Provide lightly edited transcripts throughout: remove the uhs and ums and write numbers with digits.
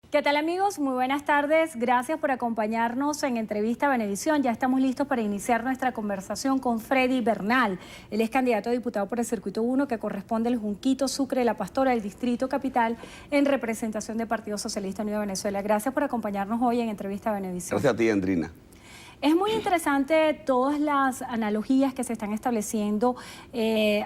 ¿Qué tal, amigos? Muy buenas tardes. Gracias por acompañarnos en Entrevista Venevisión. Ya estamos listos para iniciar nuestra conversación con Freddy Bernal. Él es candidato a diputado por el Circuito 1 que corresponde al Junquito, Sucre, La Pastora, el Distrito Capital, en representación del Partido Socialista Unido de Venezuela. Gracias por acompañarnos hoy en Entrevista Venevisión. Gracias a ti, Andrina. Es muy interesante todas las analogías que se están estableciendo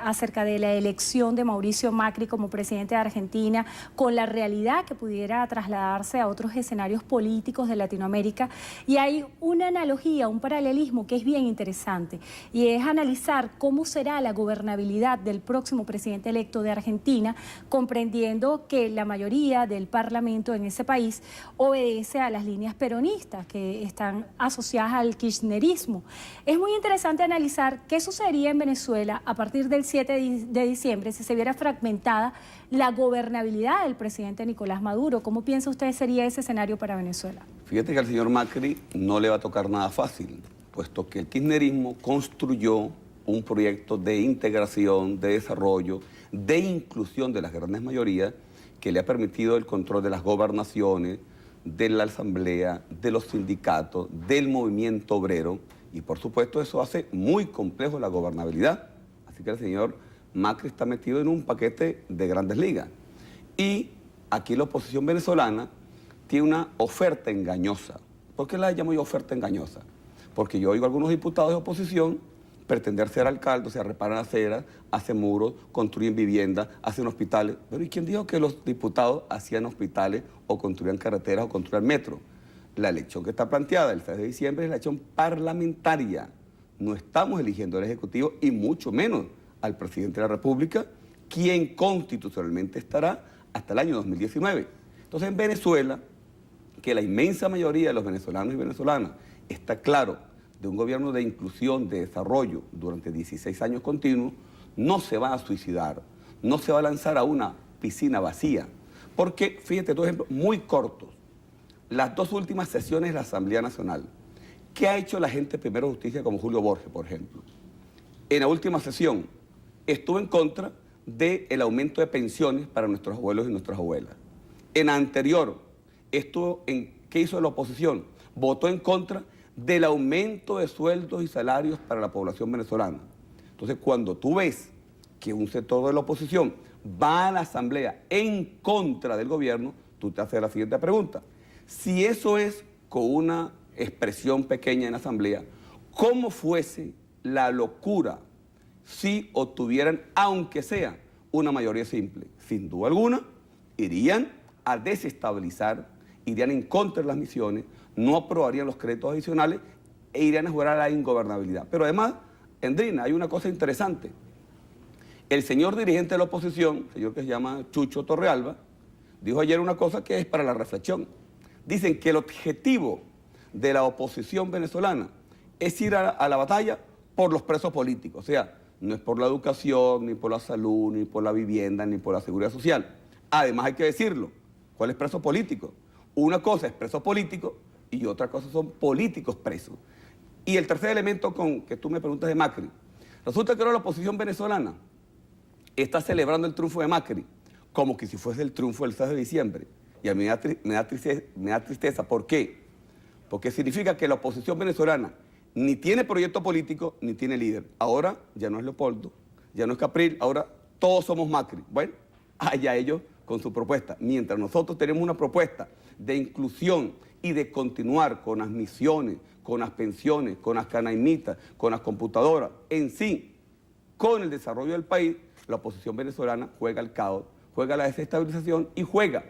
acerca de la elección de Mauricio Macri como presidente de Argentina, con la realidad que pudiera trasladarse a otros escenarios políticos de Latinoamérica. Y hay una analogía, un paralelismo que es bien interesante, y es analizar cómo será la gobernabilidad del próximo presidente electo de Argentina, comprendiendo que la mayoría del Parlamento en ese país obedece a las líneas peronistas que están asociadas al kirchnerismo. Es muy interesante analizar qué sucedería en Venezuela a partir del 7 de diciembre si se viera fragmentada la gobernabilidad del presidente Nicolás Maduro. ¿Cómo piensa usted sería ese escenario para Venezuela? Fíjate que al señor Macri no le va a tocar nada fácil, puesto que el kirchnerismo construyó un proyecto de integración, de desarrollo, de inclusión de las grandes mayorías que le ha permitido el control de las gobernaciones, de la asamblea, de los sindicatos, del movimiento obrero, y por supuesto eso hace muy complejo la gobernabilidad. Así que el señor Macri está metido en un paquete de grandes ligas. Y aquí la oposición venezolana tiene una oferta engañosa. ¿Por qué la llamo yo oferta engañosa? Porque yo oigo a algunos diputados de oposición pretender ser alcalde, o sea, reparan aceras, hacen muros, construyen viviendas, hacen hospitales. Pero ¿y quién dijo que los diputados hacían hospitales o construían carreteras o construían metro? La elección que está planteada el 6 de diciembre es la elección parlamentaria. No estamos eligiendo al Ejecutivo y mucho menos al presidente de la República, quien constitucionalmente estará hasta el año 2019. Entonces, en Venezuela, que la inmensa mayoría de los venezolanos y venezolanas está claro de un gobierno de inclusión, de desarrollo durante 16 años continuos, no se va a suicidar, no se va a lanzar a una piscina vacía. Porque, fíjate, dos ejemplos muy cortos. Las dos últimas sesiones de la Asamblea Nacional. ¿Qué ha hecho la gente de Primero Justicia como Julio Borges, por ejemplo? En la última sesión estuvo en contra del aumento de pensiones para nuestros abuelos y nuestras abuelas. En la anterior, ¿qué hizo la oposición? Votó en contra del aumento de sueldos y salarios para la población venezolana. Entonces, cuando tú ves que un sector de la oposición va a la asamblea en contra del gobierno, tú te haces la siguiente pregunta. Si eso es con una expresión pequeña en la asamblea, ¿cómo fuese la locura si obtuvieran, aunque sea, una mayoría simple? Sin duda alguna, irían a desestabilizar, irían en contra de las misiones, no aprobarían los créditos adicionales e irían a jugar a la ingobernabilidad. Pero además, Andrina, hay una cosa interesante. El señor dirigente de la oposición, señor que se llama Chucho Torrealba, dijo ayer una cosa que es para la reflexión. Dicen que el objetivo de la oposición venezolana es ir a la batalla por los presos políticos. O sea, no es por la educación, ni por la salud, ni por la vivienda, ni por la seguridad social. Además hay que decirlo, ¿cuál es preso político? Una cosa es preso político y otra cosa son políticos presos. Y el tercer elemento con que tú me preguntas de Macri. Resulta que ahora la oposición venezolana está celebrando el triunfo de Macri como que si fuese el triunfo del 6 de diciembre. Y a mí me da tristeza. ¿Por qué? Porque significa que la oposición venezolana ni tiene proyecto político ni tiene líder. Ahora ya no es Leopoldo, ya no es Capriles, ahora todos somos Macri. Bueno, allá ellos con su propuesta. Mientras nosotros tenemos una propuesta de inclusión y de continuar con las misiones, con las pensiones, con las canaimitas, con las computadoras, en sí, con el desarrollo del país, la oposición venezolana juega al caos, juega a la desestabilización y juega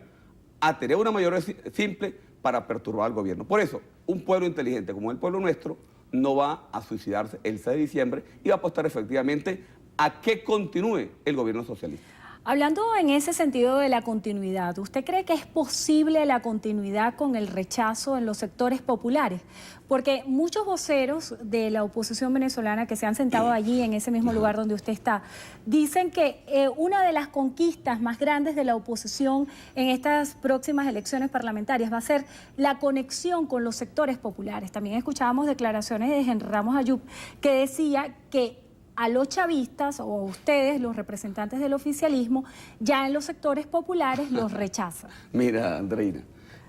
a tener una mayoría simple para perturbar al gobierno. Por eso, un pueblo inteligente como el pueblo nuestro no va a suicidarse el 6 de diciembre y va a apostar efectivamente a que continúe el gobierno socialista. Hablando en ese sentido de la continuidad, ¿usted cree que es posible la continuidad con el rechazo en los sectores populares? Porque muchos voceros de la oposición venezolana que se han sentado allí en ese mismo lugar donde usted está, dicen que una de las conquistas más grandes de la oposición en estas próximas elecciones parlamentarias va a ser la conexión con los sectores populares. También escuchábamos declaraciones de Henry Ramos Ayub que decía que a los chavistas o a ustedes, los representantes del oficialismo, ya en los sectores populares los rechazan. Mira, Andreina,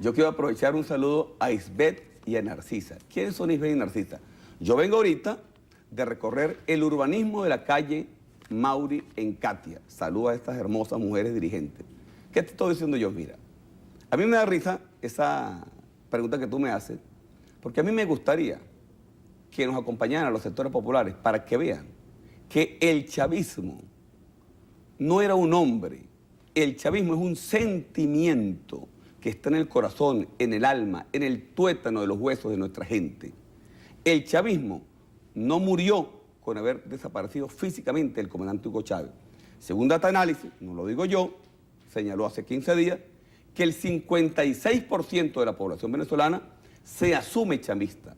Yo quiero aprovechar un saludo a Isbeth y a Narcisa. ¿Quiénes son Isbeth y Narcisa? Yo vengo ahorita de recorrer el urbanismo de la calle Mauri en Catia. Saludo a estas hermosas mujeres dirigentes. ¿Qué te estoy diciendo yo? Mira, a mí me da risa esa pregunta que tú me haces, porque a mí me gustaría que nos acompañaran a los sectores populares para que vean que el chavismo no era un hombre, el chavismo es un sentimiento que está en el corazón, en el alma, en el tuétano de los huesos de nuestra gente. El chavismo no murió con haber desaparecido físicamente el comandante Hugo Chávez. Según Data Análisis, no lo digo yo, señaló hace 15 días que el 56% de la población venezolana se asume chavista.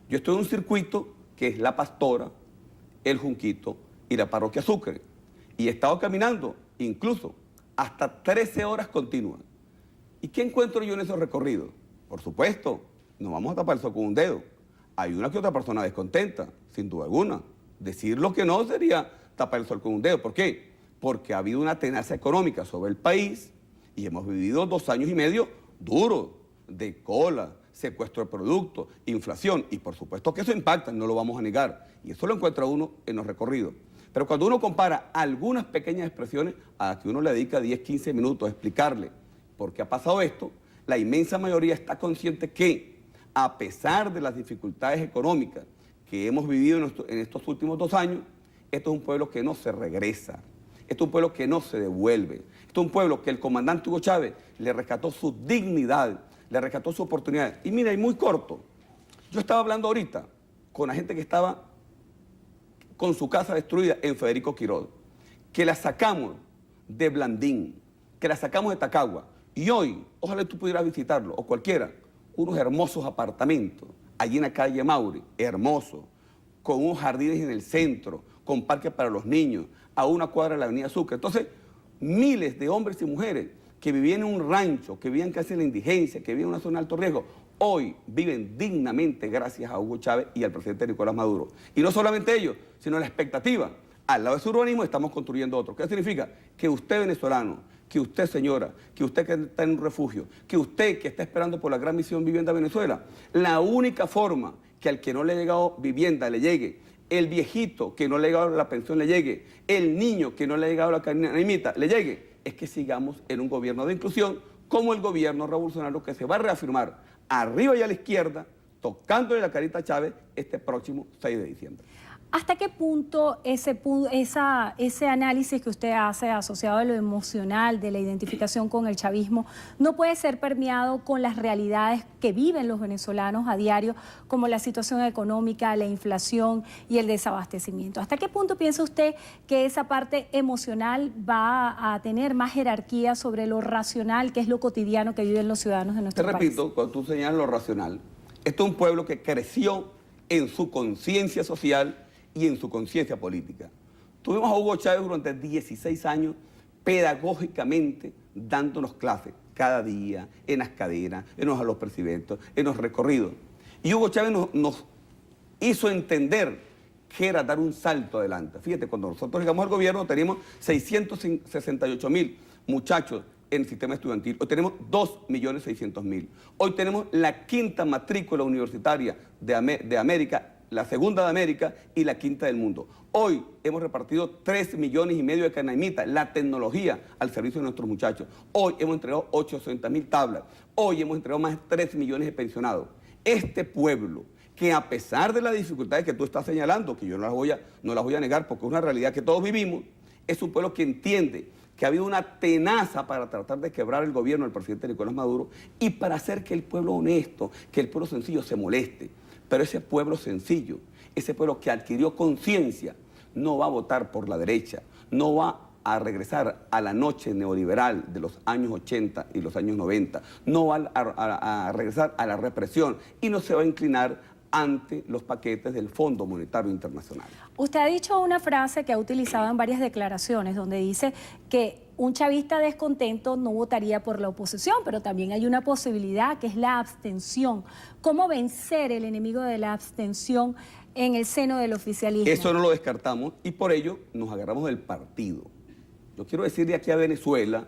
Yo estoy en un circuito que es La Pastora, El Junquito y la Parroquia Sucre. Y he estado caminando incluso hasta 13 horas continuas. ¿Y qué encuentro yo en esos recorridos? Por supuesto, no vamos a tapar el sol con un dedo. Hay una que otra persona descontenta, sin duda alguna. Decir lo que no sería tapar el sol con un dedo. ¿Por qué? Porque ha habido una tenaza económica sobre el país y hemos vivido 2 años y medio duros, de cola, secuestro de productos, inflación. Y por supuesto que eso impacta, no lo vamos a negar. Y eso lo encuentra uno en los recorridos. Pero cuando uno compara algunas pequeñas expresiones a las que uno le dedica 10, 15 minutos a explicarle por qué ha pasado esto, la inmensa mayoría está consciente que, a pesar de las dificultades económicas que hemos vivido en estos últimos 2 años, esto es un pueblo que no se regresa, esto es un pueblo que no se devuelve, esto es un pueblo que el comandante Hugo Chávez le rescató su dignidad, le rescató su oportunidad. Y mira, y muy corto, yo estaba hablando ahorita con la gente que estaba con su casa destruida en Federico Quiroz, que la sacamos de Blandín, que la sacamos de Tacagua, y hoy, ojalá tú pudieras visitarlo, o cualquiera, unos hermosos apartamentos, allí en la calle Mauri, hermosos, con unos jardines en el centro, con parques para los niños, a una cuadra de la avenida Sucre. Entonces, miles de hombres y mujeres que vivían en un rancho, que vivían casi en la indigencia, que vivían en una zona de alto riesgo, hoy viven dignamente gracias a Hugo Chávez y al presidente Nicolás Maduro. Y no solamente ellos, sino la expectativa. Al lado de su urbanismo estamos construyendo otro. ¿Qué significa? Que usted venezolano, que usted señora, que usted que está en un refugio, que usted que está esperando por la gran misión Vivienda Venezuela, la única forma que al que no le ha llegado vivienda le llegue, el viejito que no le ha llegado la pensión le llegue, el niño que no le ha llegado la canimita le llegue, es que sigamos en un gobierno de inclusión como el gobierno revolucionario que se va a reafirmar arriba y a la izquierda, tocándole la carita a Chávez este próximo 6 de diciembre. ¿Hasta qué punto ese análisis que usted hace asociado a lo emocional, de la identificación con el chavismo, no puede ser permeado con las realidades que viven los venezolanos a diario, como la situación económica, la inflación y el desabastecimiento? ¿Hasta qué punto piensa usted que esa parte emocional va a tener más jerarquía sobre lo racional, que es lo cotidiano que viven los ciudadanos de nuestro país? Te repito, cuando tú señalas lo racional, esto es un pueblo que creció en su conciencia social y en su conciencia política. Tuvimos a Hugo Chávez durante 16 años pedagógicamente dándonos clases cada día, en las cadenas, en los alopercibentos, en los recorridos. Y Hugo Chávez nos hizo entender que era dar un salto adelante. Fíjate, cuando nosotros llegamos al gobierno teníamos 668.000 muchachos en el sistema estudiantil. Hoy tenemos 2.600.000. Hoy tenemos la 5ª matrícula universitaria de América, la 2ª de América y la 5ª del mundo. Hoy hemos repartido 3,5 millones de canaimitas, la tecnología al servicio de nuestros muchachos. Hoy hemos entregado 800.000 tablas. Hoy hemos entregado más de 3 millones de pensionados. Este pueblo, que a pesar de las dificultades que tú estás señalando, que yo no las voy a negar porque es una realidad que todos vivimos, es un pueblo que entiende que ha habido una tenaza para tratar de quebrar el gobierno del presidente Nicolás Maduro y para hacer que el pueblo honesto, que el pueblo sencillo se moleste. Pero ese pueblo sencillo, ese pueblo que adquirió conciencia, no va a votar por la derecha, no va a regresar a la noche neoliberal de los años 80 y los años 90, no va a regresar a la represión y no se va a inclinar ante los paquetes del Fondo Monetario Internacional. Usted ha dicho una frase que ha utilizado en varias declaraciones donde dice que un chavista descontento no votaría por la oposición, pero también hay una posibilidad que es la abstención. ¿Cómo vencer el enemigo de la abstención en el seno del oficialismo? Eso no lo descartamos y por ello nos agarramos del partido. Yo quiero decirle aquí a Venezuela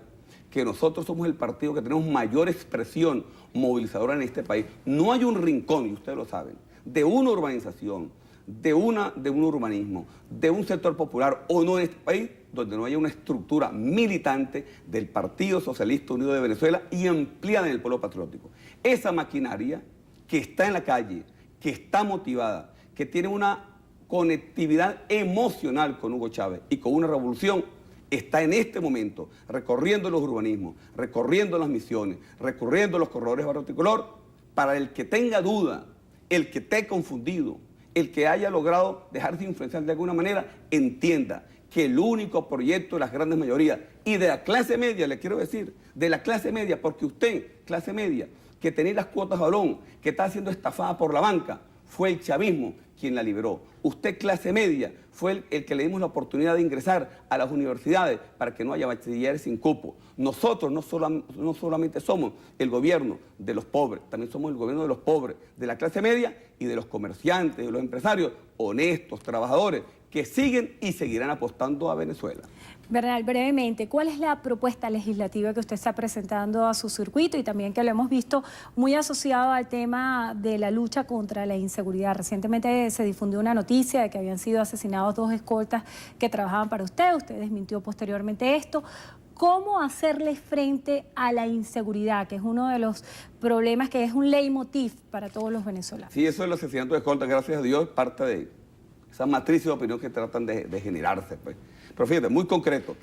que nosotros somos el partido que tenemos mayor expresión movilizadora en este país. No hay un rincón, y ustedes lo saben, de una urbanización, de un urbanismo, de un sector popular o no en este país, donde no haya una estructura militante del Partido Socialista Unido de Venezuela y ampliada en el pueblo patriótico. Esa maquinaria que está en la calle, que está motivada, que tiene una conectividad emocional con Hugo Chávez y con una revolución, está en este momento recorriendo los urbanismos, recorriendo las misiones, recorriendo los corredores barrio tricolor. Para el que tenga duda, el que esté confundido, el que haya logrado dejarse influenciar de alguna manera, entienda que el único proyecto de las grandes mayorías y de la clase media, le quiero decir, de la clase media, porque usted, clase media, que tenía las cuotas balón, que está siendo estafada por la banca, fue el chavismo quien la liberó. Usted, clase media, fue el que le dimos la oportunidad de ingresar a las universidades para que no haya bachilleres sin cupo. Nosotros no solamente somos el gobierno de los pobres, también somos el gobierno de los pobres, de la clase media y de los comerciantes, de los empresarios honestos, trabajadores, que siguen y seguirán apostando a Venezuela. Bernal, brevemente, ¿cuál es la propuesta legislativa que usted está presentando a su circuito y también que lo hemos visto muy asociado al tema de la lucha contra la inseguridad? Recientemente se difundió una noticia de que habían sido asesinados 2 escoltas que trabajaban para usted desmintió posteriormente esto. ¿Cómo hacerle frente a la inseguridad, que es uno de los problemas que es un leitmotiv para todos los venezolanos? Sí, eso del asesinato de escoltas, gracias a Dios, es parte de esa matriz de opinión que tratan de generarse, pues. Pero fíjate, muy concreto,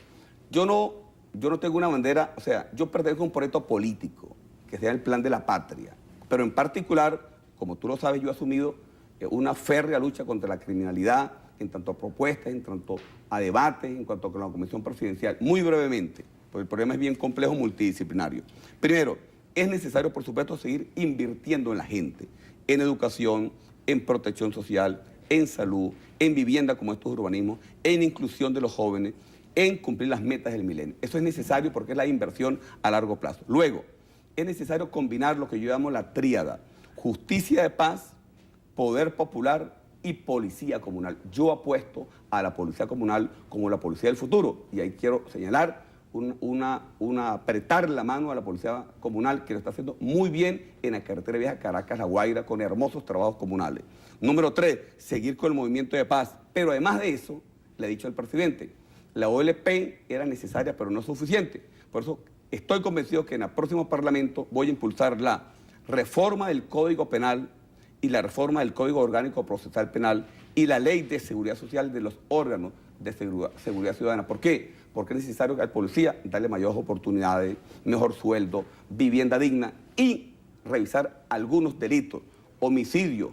yo no tengo una bandera, o sea, yo pertenezco a un proyecto político, que sea el plan de la patria, pero en particular, como tú lo sabes, yo he asumido una férrea lucha contra la criminalidad, en tanto a propuestas, en tanto a debates, en cuanto a la Comisión Presidencial. Muy brevemente, porque el problema es bien complejo, multidisciplinario. Primero, es necesario, por supuesto, seguir invirtiendo en la gente, en educación, en protección social, en salud, en vivienda como estos urbanismos, en inclusión de los jóvenes, en cumplir las metas del milenio. Eso es necesario porque es la inversión a largo plazo. Luego, es necesario combinar lo que yo llamo la tríada: justicia de paz, poder popular y policía comunal. Yo apuesto a la policía comunal como la policía del futuro, y ahí quiero señalar apretar la mano a la policía comunal, que lo está haciendo muy bien en la carretera vieja Caracas-La Guaira, con hermosos trabajos comunales. Número 3, seguir con el movimiento de paz. Pero además de eso, le he dicho al presidente, la OLP era necesaria, pero no suficiente. Por eso estoy convencido que en el próximo Parlamento voy a impulsar la reforma del Código Penal y la reforma del Código Orgánico Procesal Penal y la Ley de Seguridad Social de los órganos de seguridad ciudadana. ¿Por qué? Porque es necesario que al policía darle mayores oportunidades, mejor sueldo, vivienda digna y revisar algunos delitos: homicidio,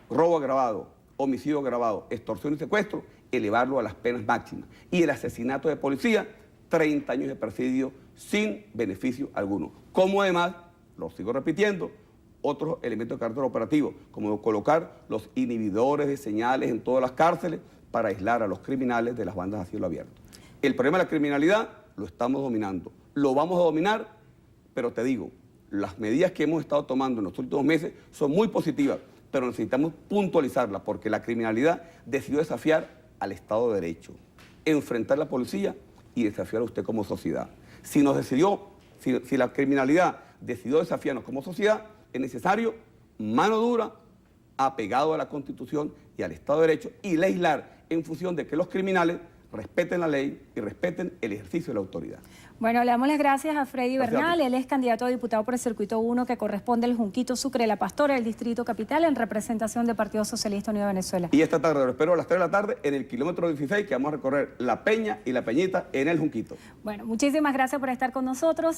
robo agravado, homicidio agravado, extorsión y secuestro, elevarlo a las penas máximas. Y el asesinato de policía, 30 años de presidio sin beneficio alguno. Como además, lo sigo repitiendo, otros elementos de carácter operativo, como colocar los inhibidores de señales en todas las cárceles para aislar a los criminales de las bandas a cielo abierto. El problema de la criminalidad lo estamos dominando, lo vamos a dominar, pero te digo, las medidas que hemos estado tomando en los últimos meses son muy positivas, pero necesitamos puntualizarlas porque la criminalidad decidió desafiar al Estado de Derecho, enfrentar a la policía y desafiar a usted como sociedad. Si la criminalidad decidió desafiarnos como sociedad, es necesario mano dura, apegado a la Constitución y al Estado de Derecho, y legislar en función de que los criminales respeten la ley y respeten el ejercicio de la autoridad. Bueno, le damos las gracias a Freddy Bernal. Él es candidato a diputado por el Circuito 1, que corresponde al Junquito, Sucre, La Pastora, del Distrito Capital, en representación del Partido Socialista Unido de Venezuela. Y esta tarde lo espero a las 3 de la tarde en el kilómetro 16, que vamos a recorrer La Peña y La Peñita en el Junquito. Bueno, muchísimas gracias por estar con nosotros.